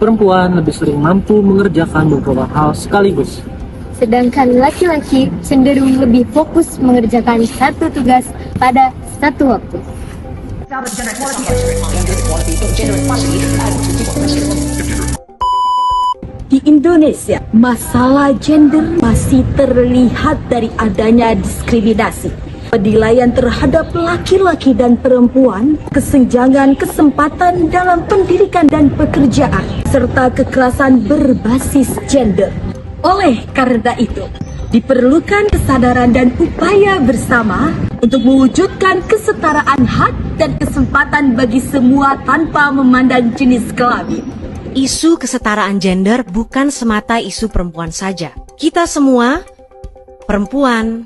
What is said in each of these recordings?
perempuan lebih sering mampu mengerjakan beberapa hal sekaligus. Sedangkan laki-laki cenderung lebih fokus mengerjakan satu tugas pada satu waktu. Di Indonesia, masalah gender masih terlihat dari adanya diskriminasi, penilaian terhadap laki-laki dan perempuan, kesenjangan kesempatan dalam pendidikan dan pekerjaan, serta kekerasan berbasis gender. Oleh karena itu, diperlukan kesadaran dan upaya bersama untuk mewujudkan kesetaraan hak dan kesempatan bagi semua tanpa memandang jenis kelamin. Isu kesetaraan gender bukan semata isu perempuan saja. Kita semua, perempuan,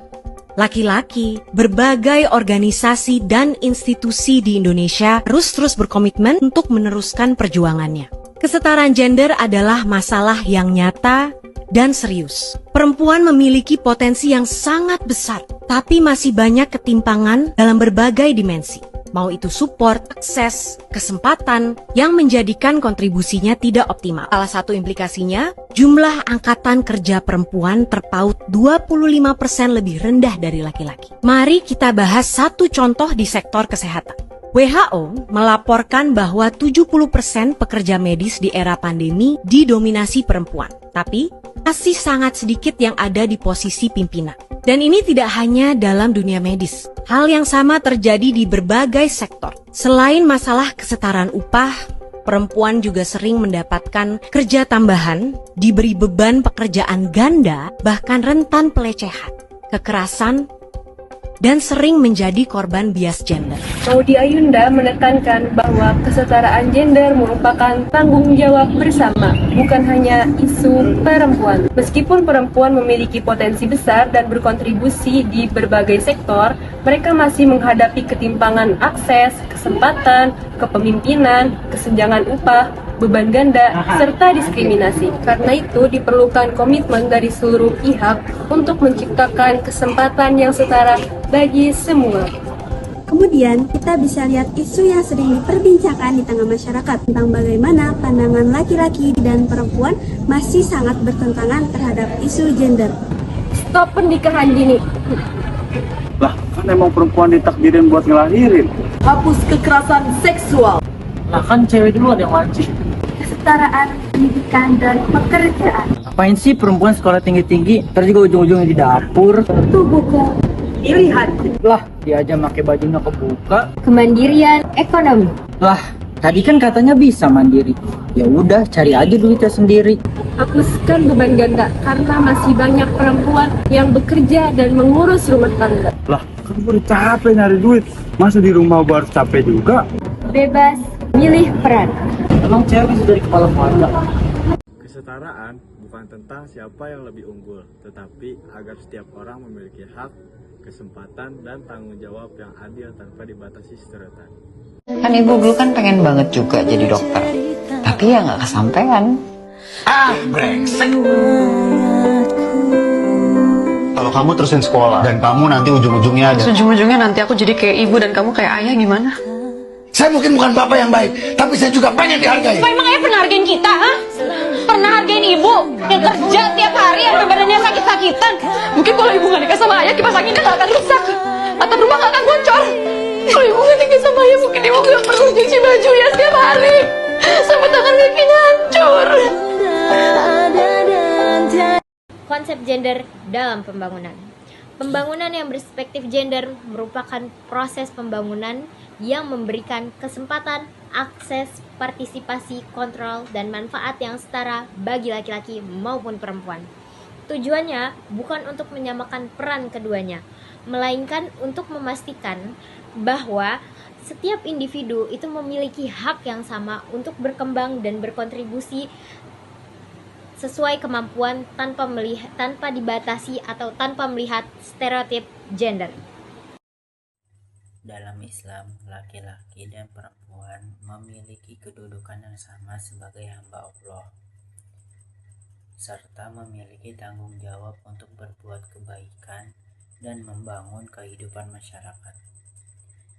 laki-laki, berbagai organisasi dan institusi di Indonesia terus berkomitmen untuk meneruskan perjuangannya. Kesetaraan gender adalah masalah yang nyata dan serius. Perempuan memiliki potensi yang sangat besar, tapi masih banyak ketimpangan dalam berbagai dimensi. Mau itu support, akses, kesempatan yang menjadikan kontribusinya tidak optimal. Salah satu implikasinya, jumlah angkatan kerja perempuan terpaut 25% lebih rendah dari laki-laki. Mari kita bahas satu contoh di sektor kesehatan. WHO melaporkan bahwa 70% pekerja medis di era pandemi didominasi perempuan. Tapi, masih sangat sedikit yang ada di posisi pimpinan. Dan ini tidak hanya dalam dunia medis. Hal yang sama terjadi di berbagai sektor. Selain masalah kesetaraan upah, perempuan juga sering mendapatkan kerja tambahan, diberi beban pekerjaan ganda, bahkan rentan pelecehan, kekerasan, dan sering menjadi korban bias gender. Maudy Ayunda menekankan bahwa kesetaraan gender merupakan tanggung jawab bersama, bukan hanya isu perempuan. Meskipun perempuan memiliki potensi besar dan berkontribusi di berbagai sektor, mereka masih menghadapi ketimpangan akses, kesempatan, kepemimpinan, kesenjangan upah, beban ganda, serta diskriminasi. Karena itu diperlukan komitmen dari seluruh pihak untuk menciptakan kesempatan yang setara bagi semua. Kemudian, kita bisa lihat isu yang sering diperbincangkan di tengah masyarakat tentang bagaimana pandangan laki-laki dan perempuan masih sangat bertentangan terhadap isu gender. Stop pernikahan dini. Lah, kan emang perempuan ditakdirin buat ngelahirin. Hapus kekerasan seksual. Lah kan cewek duluan yang mancing. Kesetaraan pendidikan dan pekerjaan. Apain sih perempuan sekolah tinggi-tinggi, terus juga ujung-ujungnya di dapur? Itu bukan Pilihan. Lah, dia aja pakai bajunya kebuka. kemandirian ekonomi. Lah, tadi kan katanya bisa mandiri. Ya udah, cari aja duitnya sendiri. Hapuskan beban ganda karena masih banyak perempuan yang bekerja dan mengurus rumah tangga. Lah, kan gue udah capek nyari duit. Masa di rumah gue harus capek juga? Bebas milih peran. Emang cewek sudah di kepala keluarga. Kesetaraan bukan tentang siapa yang lebih unggul, tetapi agar setiap orang memiliki hak, kesempatan, dan tanggung jawab yang adil tanpa dibatasi stereotip. Kan ibu dulu kan pengen banget juga jadi dokter, tapi ya nggak kesampaian. Brengsek. Kalau kamu terusin sekolah dan kamu nanti ujung-ujungnya ada. Ujung-ujungnya nanti aku jadi kayak ibu dan kamu kayak ayah, gimana? Saya mungkin bukan bapak yang baik, tapi saya juga pengen dihargai. Apa emang ayah pernah hargain kita, ha? Pernah hargain ibu yang kerja tiap hari sampai badannya sakit-sakitan? Mungkin kalau ibu gak nikah sama ayah, kipas anginnya gak akan rusak, atap rumah gak akan bocor. Kalau ibu gak nikah sama ayah, mungkin ibu gak perlu cuci baju ya setiap hari, sampai tangan kakinya hancur. Konsep gender dalam pembangunan. Pembangunan yang berperspektif gender merupakan proses pembangunan yang memberikan kesempatan, akses, partisipasi, kontrol, dan manfaat yang setara bagi laki-laki maupun perempuan. Tujuannya bukan untuk menyamakan peran keduanya, melainkan untuk memastikan bahwa setiap individu itu memiliki hak yang sama untuk berkembang dan berkontribusi sesuai kemampuan tanpa dibatasi atau tanpa melihat stereotip gender. Dalam Islam, laki-laki dan perempuan memiliki kedudukan yang sama sebagai hamba Allah, serta memiliki tanggung jawab untuk berbuat kebaikan dan membangun kehidupan masyarakat.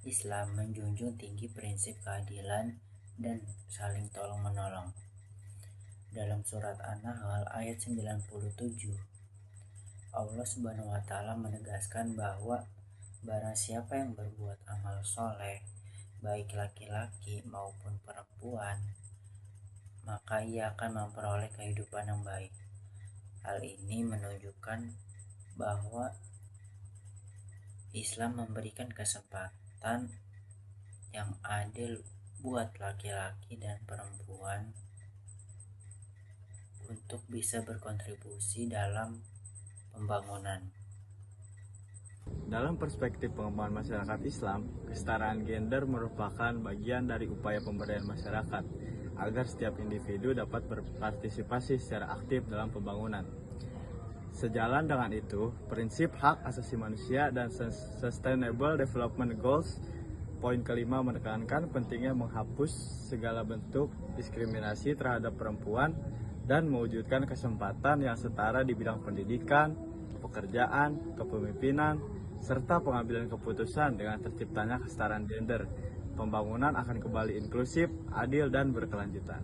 Islam menjunjung tinggi prinsip keadilan dan saling tolong-menolong. dalam surat An-Nahl ayat 97. Allah Subhanahu wa Ta'ala menegaskan bahwa barang siapa yang berbuat amal soleh, baik laki-laki maupun perempuan, maka ia akan memperoleh kehidupan yang baik. Hal ini menunjukkan bahwa Islam memberikan kesempatan yang adil buat laki-laki dan perempuan untuk bisa berkontribusi dalam pembangunan. Dalam perspektif pengembangan masyarakat Islam, kesetaraan gender merupakan bagian dari upaya pemberdayaan masyarakat agar setiap individu dapat berpartisipasi secara aktif dalam pembangunan. Sejalan dengan itu, prinsip hak asasi manusia dan Sustainable Development Goals poin kelima menekankan pentingnya menghapus segala bentuk diskriminasi terhadap perempuan dan mewujudkan kesempatan yang setara di bidang pendidikan, pekerjaan, kepemimpinan, serta pengambilan keputusan. Dengan terciptanya kesetaraan gender, pembangunan akan kembali inklusif, adil, dan berkelanjutan.